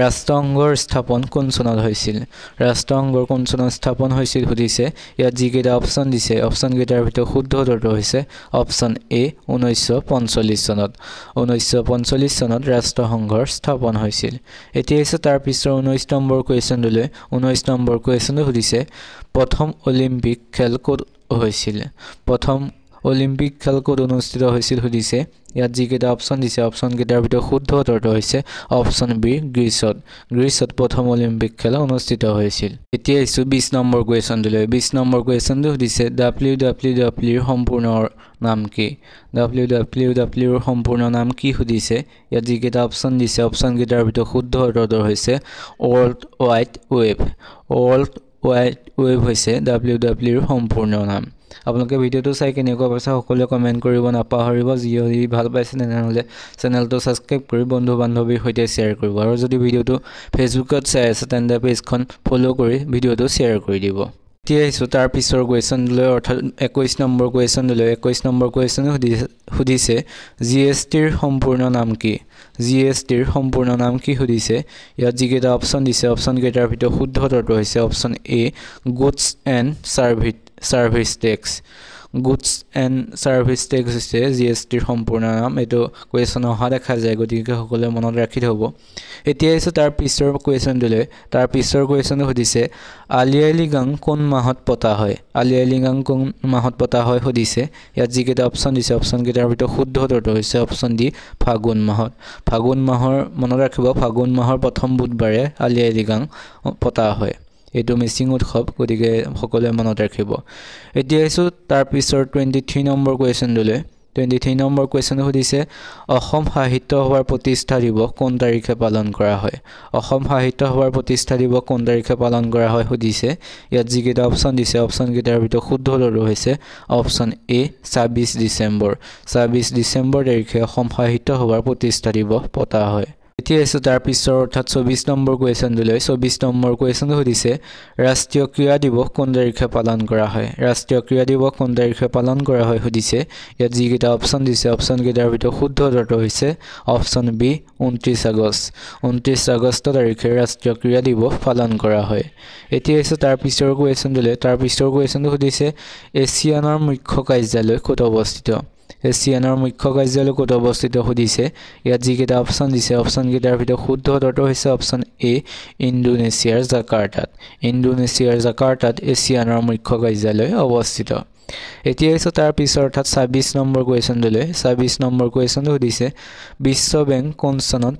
ৰাষ্ট্ৰসংঘৰ স্থাপন কোন চনত হৈছিল ৰাষ্ট্ৰসংঘৰ কোন চনত স্থাপন হৈছিল সুধিছে ইয়াত যিকেইটা অপচন দিছে অপচন কেইটাৰ ভিতৰত শুদ্ধ উত্তৰটো হৈছে অপচন এ 1945 চনত 1945 চনত ৰাষ্ট্ৰসংঘৰ স্থাপন হৈছিল এতিয়া আছে তাৰ পিছৰ 19 নম্বৰ কুৱেশ্যনটোলৈ 19 নম্বৰ কুৱেশ্যনটো সুধিছে প্ৰথম অলিম্পিক খেল ক'ত হৈছিল প্ৰথম অলিম্পিক খেল ক'ত অনুষ্ঠিত হৈছিল সুধিছে ইয়াত যিকেইটা অপচন দিছে অপচন কেইটাৰ ভিতৰত শুদ্ধ উত্তৰটো হৈছে অপচন বি গ্ৰীচত প্ৰথম অলিম্পিক খেল অনুষ্ঠিত হৈছিল এতিয়া আহিছো 20 নম্বৰ কুৱেশ্যনটোলৈ 20 নম্বৰ কুৱেশ্যনটো সুধিছে WWW ৰ সম্পূৰ্ণ নাম কি WWW ৰ সম্পূৰ্ণ নাম কি সুধিছে ইয়াত যিকেইটা অপচন দিছে অপচন কেইটাৰ ভিতৰত শুদ্ধ উত্তৰটো হৈছে ৱৰ্ল্ড ৱাইড ৱেব হৈছে WWW ৰ সম্পূৰ্ণ নাম আপোনালোকে ভিডিওটো চাই কেনেকুৱা পাইছে সকলোৱে কমেন্ট কৰিব নাপাহৰিব যদি ভাল পাইছে তেনেহলে চেনেলটো সাবস্ক্ৰাইব কৰি বন্ধু বান্ধৱীৰ সৈতে শ্বেয়াৰ কৰিব আৰু যদি ভিডিওটো ফেচবুকত চাই আছে তেন্তে পেজখন ফলো কৰি ভিডিওটো শ্বেয়াৰ কৰি দিব এতিয়া আহিছো তাৰ পিছৰ কুৱেশ্যনলৈ অৰ্থাৎ 21 নম্বৰ কুৱেশ্যনলৈ 21 নম্বৰ কুৱেশ্যন সুধিছে জিএসটিৰ সম্পূৰ্ণ নাম কি জিএসটিৰ সম্পূৰ্ণ নাম কি সুধিছে ইয়াত যিকেইটা অপচন দিছে অপচন কেইটাৰ ভিতৰত শুদ্ধ উত্তৰটো হৈছে option A goods and service tax goods and service tax হৈছে জিএসটিৰ সম্পূৰ্ণ নাম এটো কুৱেশ্যন অহা দেখা যায় গতিকে সকলোৱে মনত ৰাখি থব এতিয়া আছে তাৰ পিছৰ কুৱেশ্যনটোলৈ তাৰ পিছৰ কুৱেশ্যন সুধিছে আলি আই লৃগাং কোন মাহত পতা হয় আলি আই লৃগাং কোন মাহত পতা হয় সুধিছে ইয়াত যিকেইটা অপচন দিছে অপচন কেইটাৰ ভিতৰত শুদ্ধ উত্তৰটো হৈছে অপচন ডি ফাগুন মাহৰ মনত ৰাখিব ফাগুন মাহৰ প্ৰথম বুধবাৰে আলি আই লৃগাং পতা হয় এটো মিছিং উৎসৱ গতিকে সকলোৱে মনত ৰাখিব এতিয়া আহিছো তাৰ পিছৰ 23 নম্বৰ কুৱেশ্যনলৈ 23 নম্বৰ কুৱেশ্যন সুধিছে অসম সাহিত্য সভাৰ প্ৰতিষ্ঠা দিৱস কোন তাৰিখে পালন কৰা হয় অসম সাহিত্য সভাৰ প্ৰতিষ্ঠা দিৱস কোন তাৰিখে পালন কৰা হয় সুধিছে ইয়াত যিকেইটা অপচন দিছে অপচন কেইটাৰ ভিতৰত শুদ্ধ উত্তৰটো হৈছে অপচন এ 26 ডিচেম্বৰ তাৰিখে অসম সাহিত্য সভাৰ প্ৰতিষ্ঠা দিৱস পতা হয় এতিয়া আছে তাৰ পিছৰ অৰ্থাৎ 24 নম্বৰ কুৱেশ্যনলৈ 24 নম্বৰ কুৱেশ্যন সুধিছে ৰাষ্ট্ৰীয় ক্ৰীড়া দিৱস কোন তাৰিখে পালন কৰা হয় ৰাষ্ট্ৰীয় ক্ৰীড়া দিৱস কোন তাৰিখে পালন কৰা হয় সুধিছে ইয়াত যিকেইটা অপচন দিছে অপচন কেইটাৰ ভিতৰত শুদ্ধ উত্তৰটো হৈছে অপচন বি 29 আগষ্ট তাৰিখে ৰাষ্ট্ৰীয় ক্ৰীড়া দিৱস পালন কৰা হয় এতিয়া আছে তাৰ পিছৰ কুৱেশ্যনলৈ তাৰ পিছৰ কুৱেশ্যনটো সুধিছে এছিয়ানৰ মুখ্য কাৰ্যালয় ক'ত অৱস্থিত এছিয়ানৰ মুখ্য কাৰ্যালয় ক'ত অৱস্থিত সুধিছে ইয়াত যিকেইটা অপচন দিছে অপচন কেইটাৰ ভিতৰত শুদ্ধ উত্তৰটো হৈছে অপচন এ ইণ্ডোনেছিয়াৰ জাকাৰ্টাত এছিয়ানৰ মুখ্য কাৰ্যালয় অৱস্থিত এতিয়া আছে তাৰ পিছৰ অৰ্থাৎ 26 নম্বৰ কুৱেশ্যনলৈ 26 নম্বৰ কুৱেশ্যনটো সুধিছে বিশ্ব বেংক কোন চনত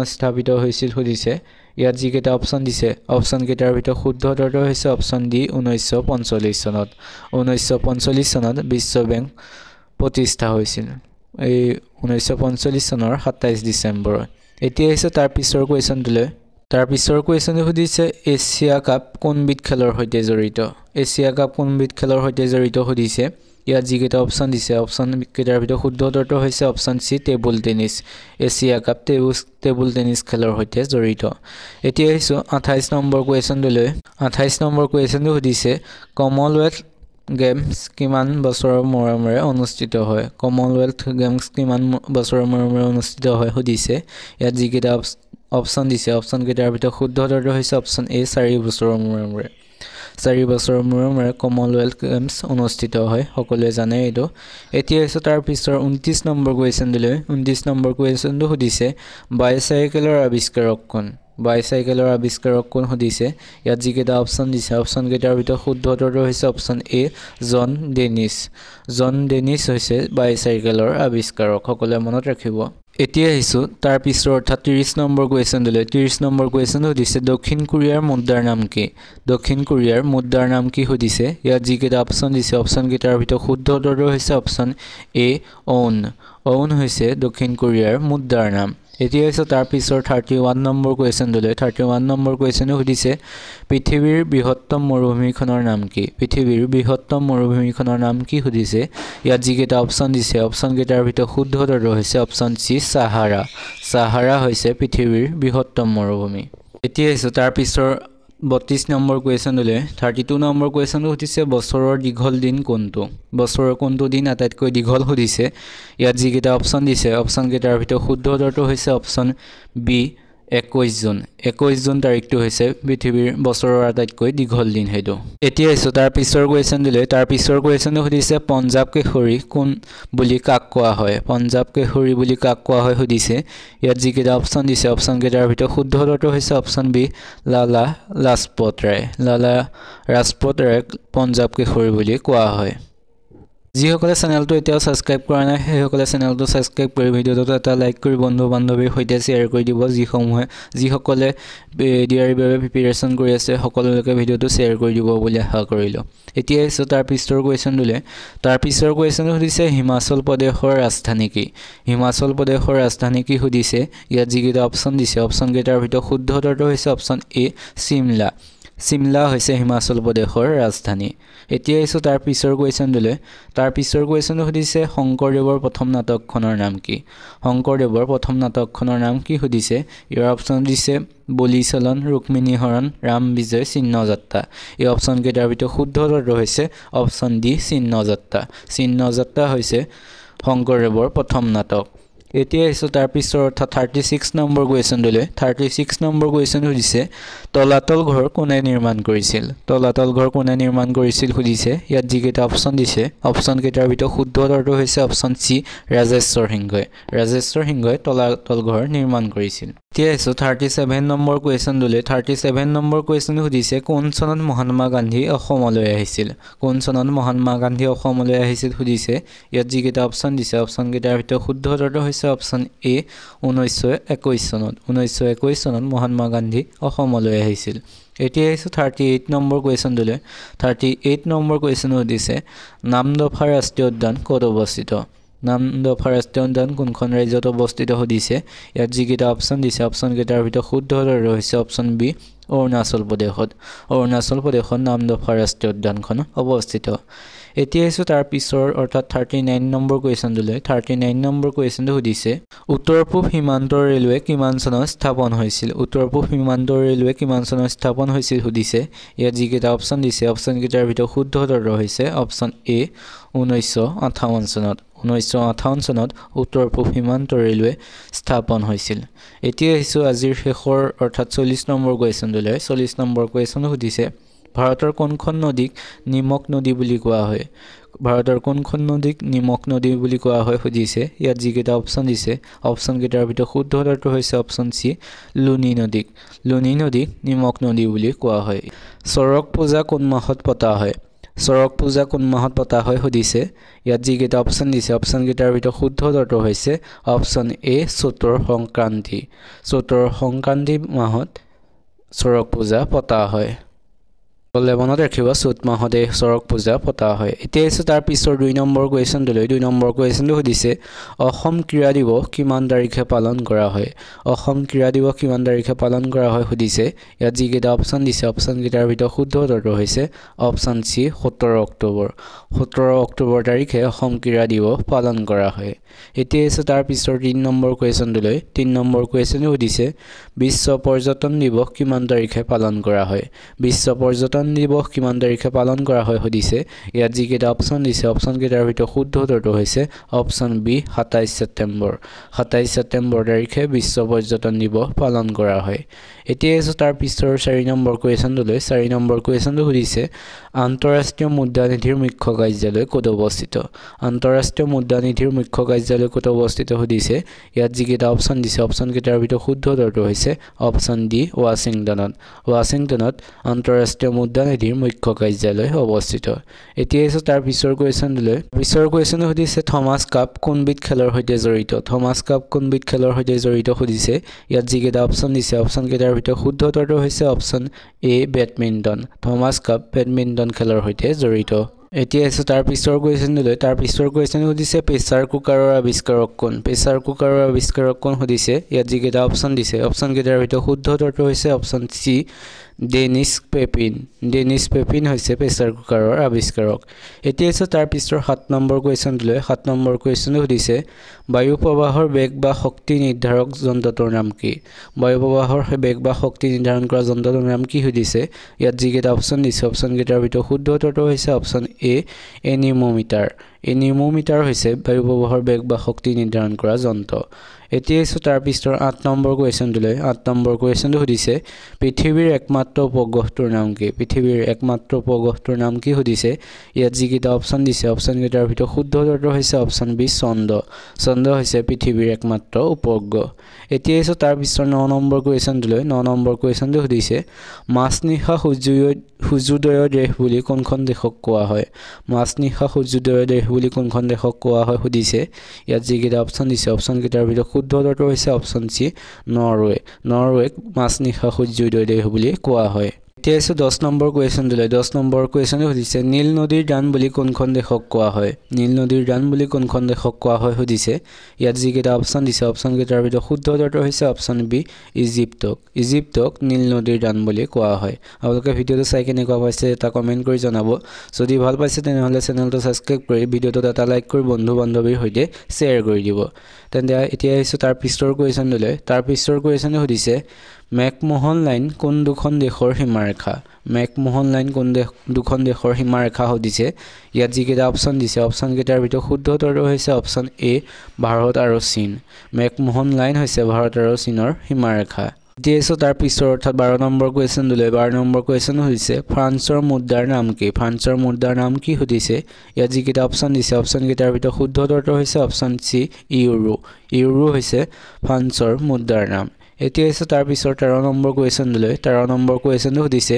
স্থাপিত হৈছিল সুধিছে ইয়াত যিকেইটা অপচন দিছে অপচন কেইটাৰ ভিতৰত শুদ্ধ উত্তৰটো হৈছে অপচন ডি 1945 চনত বিশ্ব বেংক প্ৰতিষ্ঠা হৈছিল এই 1945 চনৰ 27 ডিচেম্বৰত এতিয়া আছে তাৰ পিছৰ কুৱেশ্যনটোলৈ তাৰ পিছৰ কুৱেশ্যন সুধিছে এছিয়া কাপ কোনবিধ খেলৰ সৈতে জড়িত সুধিছে ইয়াত যিকেইটা অপচন দিছে অপচন কেইটাৰ ভিতৰত শুদ্ধ উত্তৰটো হৈছে option C table tennis Asia cup table tennis খেলৰ সৈতে জড়িত এতিয়া আহিছো 28 নম্বৰ কুৱেশ্যনটোলৈ 28 নম্বৰ কুৱেশ্যনটো সুধিছে কমনৱেলথ গেমছ কিমান বছৰৰ মূৰে অনুষ্ঠিত হয় সুধিছে ইয়াত যিকেইটা অপচন দিছে অপচন কেইটাৰ ভিতৰত শুদ্ধ উত্তৰটো হৈছে অপচন এ 4 বছৰৰ মূৰে কমনৱেলথ গেমছ অনুষ্ঠিত হয় সকলোৱে জানে এইটো এতিয়া আছে তাৰ পিছৰ 29 নম্বৰ কুৱেশ্যনলৈ 29 নম্বৰ কুৱেশ্যনটো সুধিছে বাইচাইকেলৰ আৱিষ্কাৰক কোন সুধিছে ইয়াত যিকেইটা অপচন দিছে অপচন কেইটাৰ ভিতৰত শুদ্ধ উত্তৰটো হৈছে অপচন এ জন ডেনিছ হৈছে বাইচাইকেলৰ আৱিষ্কাৰক সকলোৱে মনত ৰাখিব এতিয়া আহিছো তাৰ পিছৰ অৰ্থাৎ 30 নম্বৰ কুৱেশ্যনলৈ 30 নম্বৰ কুৱেশ্যন সুধিছে দক্ষিণ কোৰিয়াৰ মুদ্ৰাৰ নাম কি সুধিছে ইয়াত যিকেইটা অপচন দিছে অপচন কেইটাৰ ভিতৰত শুদ্ধ উত্তৰটো হৈছে অপচন এ অউন হৈছে দক্ষিণ কোৰিয়াৰ মুদ্ৰাৰ নাম এতিয়া আছে তাৰ পিছৰ 31 নম্বৰ কুৱেশ্যনলৈ 31 নম্বৰ কুৱেশ্যন সুধিছে পৃথিৱীৰ বৃহত্তম মৰুভূমিখনৰ নাম কি সুধিছে ইয়াত যিকেইটা অপচন দিছে অপচন কেইটাৰ ভিতৰত শুদ্ধ উত্তৰটো হৈছে অপচন সি সাহাৰা হৈছে পৃথিৱীৰ বৃহত্তম মৰুভূমি এতিয়া আছে তাৰ পিছৰ 32 নম্বৰ কুৱেশ্যন দিলে 32 নম্বৰ কুৱেশ্যনটো সুধিছে বছৰৰ দীঘল দিন কোনটো বছৰৰ কোনটো দিন আটাইতকৈ দীঘল সুধিছে ইয়াত যিকেইটা অপচন দিছে অপচন কেইটাৰ ভিতৰত শুদ্ধ উত্তৰটো হৈছে অপচন বি 21 জুন 21 জুন তাৰিখটো হৈছে পৃথিৱীৰ বছৰৰ আটাইতকৈ দীঘল দিন হেতু এতিয়া আছে তাৰ পিছৰ কুৱেশ্যন দিলে তাৰ পিছৰ কুৱেশ্যনটো সুধিছে পঞ্জাব কেশৰী কোন বুলি কাক কোৱা হয় পঞ্জাব কেশৰী বুলি কাক কোৱা হয় সুধিছে ইয়াত যিকেইটা অপচন দিছে অপচন কেইটাৰ ভিতৰত শুদ্ধ উত্তৰটো হৈছে অপচন বি লালা লাজপত ৰায় পঞ্জাব কেশৰী বুলি কোৱা হয় যিসকলে চেনেলটো এতিয়াও সাবস্ক্ৰাইব কৰা নাই সেইসকলে চেনেলটো সাবস্ক্ৰাইব কৰি ভিডিঅ'টো এটা লাইক কৰি বন্ধু বান্ধৱীৰ সৈতে শ্বেয়াৰ কৰি দিব যিসকলে এডিআৰ বাবে প্ৰিপাৰেচন কৰি আছে সকলোকে ভিডিঅ'টো শ্বেয়াৰ কৰি দিব বুলি আশা কৰিলো এতিয়া আছে তাৰ পিছৰ কুৱেশ্যন দিলে তাৰ পিছৰ কুৱেশ্যন সুধিছে হিমাচল প্ৰদেশৰ ৰাজধানী কি হিমাচল প্ৰদেশৰ ৰাজধানী কি সুধিছে ইয়াত যিকেইটা অপচন দিছে অপচন কেইটাৰ ভিতৰত শুদ্ধ উত্তৰটো হৈছে অপচন এ চিমলা হৈছে হিমাচল প্ৰদেশৰ ৰাজধানী এতিয়া আছে তাৰ পিছৰ কুৱেশ্যন দিলে তাৰ পিছৰ কুৱেশ্যনটো সুধিছে শংকৰদেৱৰ প্ৰথম নাটকখনৰ নাম কি শংকৰদেৱৰ প্ৰথম নাটকখনৰ নাম কি সুধিছে ইয়াৰ অপচন দিছে বলিচলন ৰুক্মিণী হৰণ ৰাম বিজয় চিহ্নযাত্ৰা এই অপচন কেইটাৰ ভিতৰত শুদ্ধ উত্তৰটো হৈছে অপচন ডি চিহ্নযাত্ৰা হৈছে শংকৰদেৱৰ প্ৰথম নাটক এতিয়া আছে তাৰ পিছৰ অৰ্থাৎ 36 নম্বৰ কুৱেশ্যন দিলে 36 নম্বৰ কুৱেশ্যন সুধিছে তলাতল ঘৰ কোনে নিৰ্মাণ কৰিছিল সুধিছে ইয়াত যিকেইটা অপচন দিছে অপচন কেইটাৰ ভিতৰত শুদ্ধ উত্তৰটো হৈছে অপচন চি ৰাজেশ্বৰ সিংহই তলাতল ঘৰ নিৰ্মাণ কৰিছিল এতিয়া আছে 37 নম্বৰ কুৱেশ্যন দিলে 37 নম্বৰ কুৱেশ্যন সুধিছে কোন চনত মহাত্মা গান্ধী অসমলৈ আহিছিল সুধিছে ইয়াত যিকেইটা অপচন দিছে অপচন কেইটাৰ ভিতৰত শুদ্ধ উত্তৰটো হৈছে অপচন এ 1921 চনত মহাত্মা গান্ধী অসমলৈ আহিছিল এতিয়া আছে 38 নম্বৰ কুৱেশ্যন দিলে 38 নম্বৰ কুৱেশ্যন সুধিছে নামদফা ৰাষ্ট্ৰীয় উদ্যান ক'ত অৱস্থিত নামদফা ৰাষ্ট্ৰীয় উদ্যান কোনখন ৰাজ্যত অৱস্থিত সুধিছে ইয়াত যিকেইটা অপচন দিছে অপচন কেইটাৰ ভিতৰত শুদ্ধ উত্তৰটো হৈছে অপচন বি অৰুণাচল প্ৰদেশত নামদফা ৰাষ্ট্ৰীয় উদ্যানখন অৱস্থিত এতিয়া আছে তাৰ পিছৰ অৰ্থাৎ 39 নম্বৰ কুৱেশ্যন দিলে 39 নম্বৰ কুৱেশ্যনটো সুধিছে উত্তৰ পূব সীমান্ত ৰেলৱে কিমান চনত স্থাপন হৈছিল সুধিছে ইয়াত যিকেইটা অপচন দিছে অপচন কেইটাৰ ভিতৰত শুদ্ধ উত্তৰটো হৈছে অপচন এ 1958 চনত উত্তৰ পূব সীমান্ত ৰেলৱে স্থাপন হৈছিল এতিয়া আহিছো আজিৰ শেষৰ অৰ্থাৎ 40 নম্বৰ কুৱেশ্যন দিলে 40 নম্বৰ কুৱেশ্যন সুধিছে ভাৰতৰ কোনখন নদীক নিমখ নদী বুলি কোৱা হয় সুধিছে ইয়াত যিকেইটা অপচন দিছে অপচন কেইটাৰ ভিতৰত শুদ্ধ উত্তৰটো হৈছে অপচন চি লুনি নদীক নিমখ নদী বুলি কোৱা হয় চৰক পূজা কোন মাহত পতা হয় সুধিছে ইয়াত যিকেইটা অপচন দিছে অপচন কেইটাৰ ভিতৰত শুদ্ধ উত্তৰটো হৈছে অপচন এ চতৰ সংক্ৰান্তি মাহত চৰক পূজা পতা হয় মনত ৰাখিব চ'ত মাহতে চৰক পূজা পতা হয় এতিয়া আছে তাৰ পিছৰ 2 নম্বৰ কুৱেশ্যন দিলে 2 নম্বৰ কুৱেশ্যনটো সুধিছে অসম ক্ৰীড়া দিৱস কিমান তাৰিখে পালন কৰা হয় সুধিছে ইয়াত যিকেইটা অপচন দিছে অপচন কেইটাৰ ভিতৰত শুদ্ধ উত্তৰটো হৈছে অপচন চি 17 অক্টোবৰ তাৰিখে অসম ক্ৰীড়া দিৱস পালন কৰা হয় এতিয়া আছে তাৰ পিছৰ 3 নম্বৰ কুৱেশ্যন দিলে 3 নম্বৰ কুৱেশ্যনটো সুধিছে বিশ্ব পৰ্যটন দিৱস কিমান তাৰিখে পালন কৰা হয় সুধিছে ইয়াত যিকেইটা অপচন দিছে অপচন কেইটাৰ ভিতৰত শুদ্ধ উত্তৰটো হৈছে অপচন বি 27 ছেপ্টেম্বৰ তাৰিখে বিশ্ব পৰ্যটন দিৱস পালন কৰা হয় এতিয়া আছে তাৰ পিছৰ 4 নম্বৰ কুৱেশ্যনটোলৈ 4 নম্বৰ কুৱেশ্যনটো সুধিছে আন্তঃৰাষ্ট্ৰীয় মুদ্ৰা নিধিৰ মুখ্য কাৰ্যালয় ক'ত অৱস্থিত সুধিছে ইয়াত যিকেইটা অপচন দিছে অপচন কেইটাৰ ভিতৰত শুদ্ধ উত্তৰটো হৈছে অপচন ডি ৱাশ্বিংটনত আন্তঃৰাষ্ট্ৰীয় মুদ্ৰা নিধিৰ মুখ্য কাৰ্যালয় অৱস্থিত এতিয়া আছে তাৰ পিছৰ কুৱেশ্যনটো সুধিছে থমাস কাপ কোনবিধ খেলৰ সৈতে জড়িত সুধিছে ইয়াত যিকেইটা অপচন দিছে অপচন কেইটাৰ ভিতৰত শুদ্ধ উত্তৰটো হৈছে অপচন এ বেডমিণ্টন থমাস কাপ বেডমিণ্টন খেলৰ সৈতে জড়িত এতিয়া আছে তাৰ পিছৰ কুৱেশ্যন সুধিছে প্ৰেছাৰ কুকাৰৰ আৱিষ্কাৰক কোন সুধিছে ইয়াত যিকেইটা অপচন দিছে অপচন কেইটাৰ ভিতৰত শুদ্ধ উত্তৰটো হৈছে অপচন চি ডেনিছ পেপিন হৈছে প্ৰেছাৰ কুকাৰৰ আৱিষ্কাৰক। এতিয়া আছে তাৰ পিছৰ 7 নম্বৰ কুৱেশ্যনটোলৈ। 7 নম্বৰ কুৱেশ্যনটো সুধিছে বায়ু প্ৰবাহৰ বেগ বা শক্তি নিৰ্ধাৰক যন্ত্ৰটোৰ নাম কি? বায়ু প্ৰবাহৰ বেগ বা শক্তি নিৰ্ধাৰণ কৰা যন্ত্ৰটোৰ নাম কি সুধিছে। ইয়াত যিকেইটা অপশ্যন দিছে অপশ্যনকেইটাৰ ভিতৰত শুদ্ধ উত্তৰটো হৈছে অপশ্যন এ এনিমোমিটাৰ। এনিমোমিটাৰ হৈছে বায়ু প্ৰবাহৰ বেগ বা শক্তি নিৰ্ধাৰণ কৰা যন্ত্ৰ। এতিয়া আছো তাৰ পিছৰ 8 নম্বৰ কুৱেশ্যনটোলৈ। 8 নম্বৰ কুৱেশ্যনটো সুধিছে পৃথিৱীৰ একমাত্ৰ উপগ্ৰহটোৰ নাম কি? পৃথিৱীৰ একমাত্ৰ উপগ্ৰহটোৰ নাম কি সুধিছে। ইয়াত যিকেইটা অপশ্যন দিছে অপশ্যনকেইটাৰ ভিতৰত শুদ্ধ উত্তৰটো হৈছে অপশ্যন বি চন্দ্ৰ। চন্দ্ৰ হৈছে পৃথিৱীৰ একমাত্ৰ উপগ্ৰহ। এতিয়া আছো তাৰ পিছৰ 9 নম্বৰ কুৱেশ্যনটোলৈ। 9 নম্বৰ কুৱেশ্যনটো সুধিছে মাজনিশা সূৰ্যোদয়ৰ দেশ বুলি কোনখন দেশক কোৱা হয়? মাজনিশা সূৰ্যোদয়ৰ দেশ বুলি কোনখন দেশক কোৱা হয় সুধিছে। ইয়াত যিকেইটা অপশ্যন দিছে অপশ্যনকেইটাৰ ভিতৰত শুদ্ধ উত্তৰটো হৈছে অপশ্যন চি নৰৱে। নৰৱেক মাজনিশা সূৰ্যোদয়ৰ দেশ বুলি কোৱা হয়। এতিয়া আছো 10 নম্বৰ কুৱেশ্যনটোলৈ। 10 নম্বৰ কুৱেশ্যনটো সুধিছে নীল নদীৰ দান বুলি কোনখন দেশক কোৱা হয়? নীল নদীৰ দান বুলি কোনখন দেশক কোৱা হয় সুধিছে। ইয়াত যিকেইটা অপশ্যন দিছে অপশ্যনকেইটাৰ ভিতৰত শুদ্ধ উত্তৰটো হৈছে অপশ্যন বি ইজিপ্তক। ইজিপ্তক নীল নদীৰ দান বুলি কোৱা হয়। আপোনালোকে ভিডিঅ'টো চাই কেনেকুৱা পাইছে এটা কমেণ্ট কৰি জনাব। যদি ভাল পাইছে তেনেহ'লে চেনেলটো ছাবস্ক্ৰাইব কৰি ভিডিঅ'টোত এটা লাইক কৰি বন্ধু বান্ধৱীৰ সৈতে শ্বেয়াৰ কৰি দিব। তেন্তে এতিয়া আহিছোঁ তাৰ পিছৰ কুৱেশ্যনটোলৈ। তাৰ পিছৰ কুৱেশ্যনটো সুধিছে মেকমোহন লাইন কোন দুখন দেশৰ সীমাৰেখা? মেকমোহন লাইন কোন দুখন দেশৰ সীমাৰেখা সুধিছে। ইয়াত যিকেইটা অপশ্যন দিছে অপশ্যনকেইটাৰ ভিতৰত শুদ্ধ উত্তৰটো হৈছে অপশ্যন এ ভাৰত আৰু চীন। মেকমোহন লাইন হৈছে ভাৰত আৰু চীনৰ সীমাৰেখা। এতিয়া আছো তাৰ পিছৰ অৰ্থাৎ 12 নম্বৰ কুৱেশ্যনটোলৈ। 12 নম্বৰ কুৱেশ্যন সুধিছে ফ্ৰান্সৰ মুদ্ৰাৰ নাম কি? ফ্ৰান্সৰ মুদ্ৰাৰ নাম কি সুধিছে। ইয়াত যিকেইটা অপশ্যন দিছে অপশ্যনকেইটাৰ ভিতৰত শুদ্ধ উত্তৰটো হৈছে অপশ্যন চি ইউৰো। ইউৰো হৈছে ফ্ৰান্সৰ মুদ্ৰাৰ নাম। এতিয়া আছে তাৰ পিছৰ 13 নম্বৰ কুৱেশ্যনটোলৈ। 13 নম্বৰ কুৱেশ্যনটো সুধিছে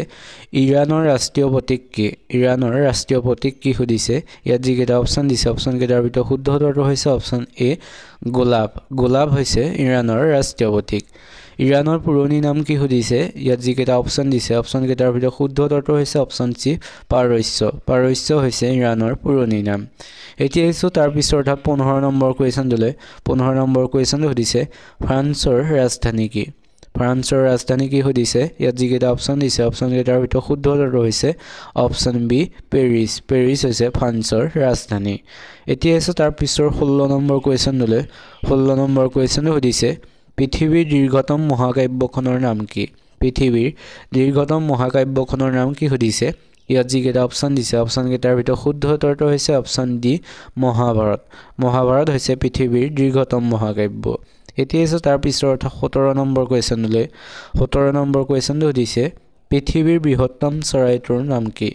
ইৰাণৰ ৰাষ্ট্ৰীয় প্ৰতীক কি? ইৰাণৰ ৰাষ্ট্ৰীয় প্ৰতীক কি সুধিছে। ইয়াত যিকেইটা অপশ্যন দিছে অপশ্যনকেইটাৰ ভিতৰত শুদ্ধ উত্তৰটো হৈছে অপশ্যন এ গোলাপ। গোলাপ হৈছে ইৰাণৰ ৰাষ্ট্ৰীয় প্ৰতীক। ইৰাণৰ পুৰণি নাম কি সুধিছে। ইয়াত যিকেইটা অপশ্যন দিছে অপশ্যনকেইটাৰ ভিতৰত শুদ্ধ উত্তৰটো হৈছে অপশ্যন চি পাৰস্য। পাৰস্য হৈছে ইৰাণৰ পুৰণি নাম। এতিয়া আহিছোঁ তাৰ পিছৰ অৰ্থাৎ 15 নম্বৰ কুৱেশ্যনটোলৈ। 15 নম্বৰ কুৱেশ্যনটো সুধিছে ফ্ৰান্সৰ ৰাজধানী কি? ফ্ৰান্সৰ ৰাজধানী কি সুধিছে। ইয়াত যিকেইটা অপশ্যন দিছে অপশ্যনকেইটাৰ ভিতৰত শুদ্ধ উত্তৰটো হৈছে অপশ্যন বি পেৰিছ। পেৰিছ হৈছে ফ্ৰান্সৰ ৰাজধানী। এতিয়া আহিছোঁ তাৰ পিছৰ 16 নম্বৰ কুৱেশ্যনটোলৈ। 16 নম্বৰ কুৱেশ্যনটো সুধিছে পৃথিৱীৰ দীৰ্ঘতম মহাকাব্যখনৰ নাম কি? পৃথিৱীৰ দীৰ্ঘতম মহাকাব্যখনৰ নাম কি সুধিছে। ইয়াত যিকেইটা অপশ্যন দিছে অপশ্যনকেইটাৰ ভিতৰত শুদ্ধ উত্তৰটো হৈছে অপশ্যন ডি মহাভাৰত। মহাভাৰত হৈছে পৃথিৱীৰ দীৰ্ঘতম মহাকাব্য। এতিয়া আছে তাৰ পিছৰ অৰ্থাৎ 17 নম্বৰ কুৱেশ্যনলৈ। 17 নম্বৰ কুৱেশ্যনটো সুধিছে পৃথিৱীৰ বৃহত্তম চৰাইটোৰ নাম কি?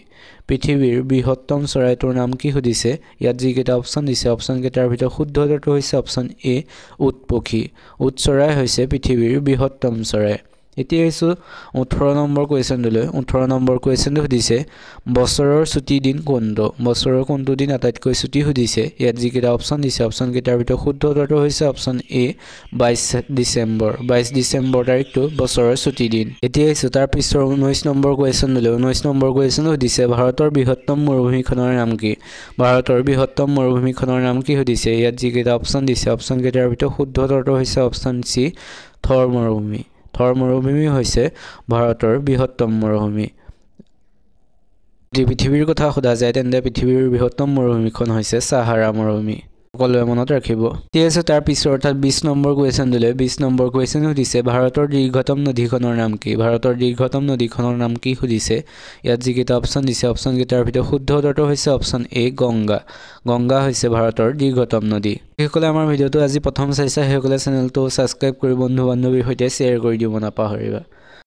পৃথিৱীৰ বৃহত্তম চৰাইটোৰ নাম কি সুধিছে। ইয়াত যিকেইটা অপশ্যন দিছে অপশ্যনকেইটাৰ ভিতৰত শুদ্ধ উত্তৰটো হৈছে অপশ্যন এ উট পক্ষী। উট চৰাই হৈছে পৃথিৱীৰ বৃহত্তম চৰাই। এতিয়া আহিছোঁ 18 নম্বৰ কুৱেশ্যনটোলৈ। 18 নম্বৰ কুৱেশ্যনটো সুধিছে বছৰৰ ছুটী দিন কোনটো? বছৰৰ কোনটো দিন আটাইতকৈ ছুটী সুধিছে। ইয়াত যিকেইটা অপশ্যন দিছে অপশ্যনকেইটাৰ ভিতৰত শুদ্ধ উত্তৰটো হৈছে অপশ্যন এ 22 ডিচেম্বৰ। 22 ডিচেম্বৰ তাৰিখটো বছৰৰ ছুটী দিন। এতিয়া আহিছোঁ তাৰ পিছৰ 19 নম্বৰ কুৱেশ্যনটোলৈ। 19 নম্বৰ কুৱেশ্যনটো সুধিছে ভাৰতৰ বৃহত্তম মৰুভূমিখনৰ নাম কি? ভাৰতৰ বৃহত্তম মৰুভূমিখনৰ নাম কি সুধিছে। ইয়াত যিকেইটা অপশ্যন দিছে অপশ্যনকেইটাৰ ভিতৰত শুদ্ধ উত্তৰটো হৈছে অপশ্যন চি থৰ মৰুভূমি। থৰ মৰুভূমি হৈছে ভাৰতৰ বৃহত্তম মৰুভূমি। যদি পৃথিৱীৰ কথা সোধা যায় তেন্তে পৃথিৱীৰ বৃহত্তম মৰুভূমিখন হৈছে ছাহাৰা মৰুভূমি। সকলোৱে মনত ৰাখিব। ঠিক আছে তাৰ পিছৰ অৰ্থাৎ 20 নম্বৰ কুৱেশ্যনটোলৈ। 20 নম্বৰ কুৱেশ্যন সুধিছে ভাৰতৰ দীৰ্ঘতম নদীখনৰ নাম কি? ভাৰতৰ দীৰ্ঘতম নদীখনৰ নাম কি সুধিছে। ইয়াত যিকেইটা অপশ্যন দিছে অপশ্যনকেইটাৰ ভিতৰত শুদ্ধ উত্তৰটো হৈছে অপশ্যন এ গংগা। গংগা হৈছে ভাৰতৰ দীৰ্ঘতম নদী। যিসকলে আমাৰ ভিডিঅ'টো আজি প্ৰথম চাইছে সেইসকলে চেনেলটো ছাবস্ক্ৰাইব কৰি বন্ধু বান্ধৱীৰ সৈতে শ্বেয়াৰ কৰি দিব নাপাহৰিবা।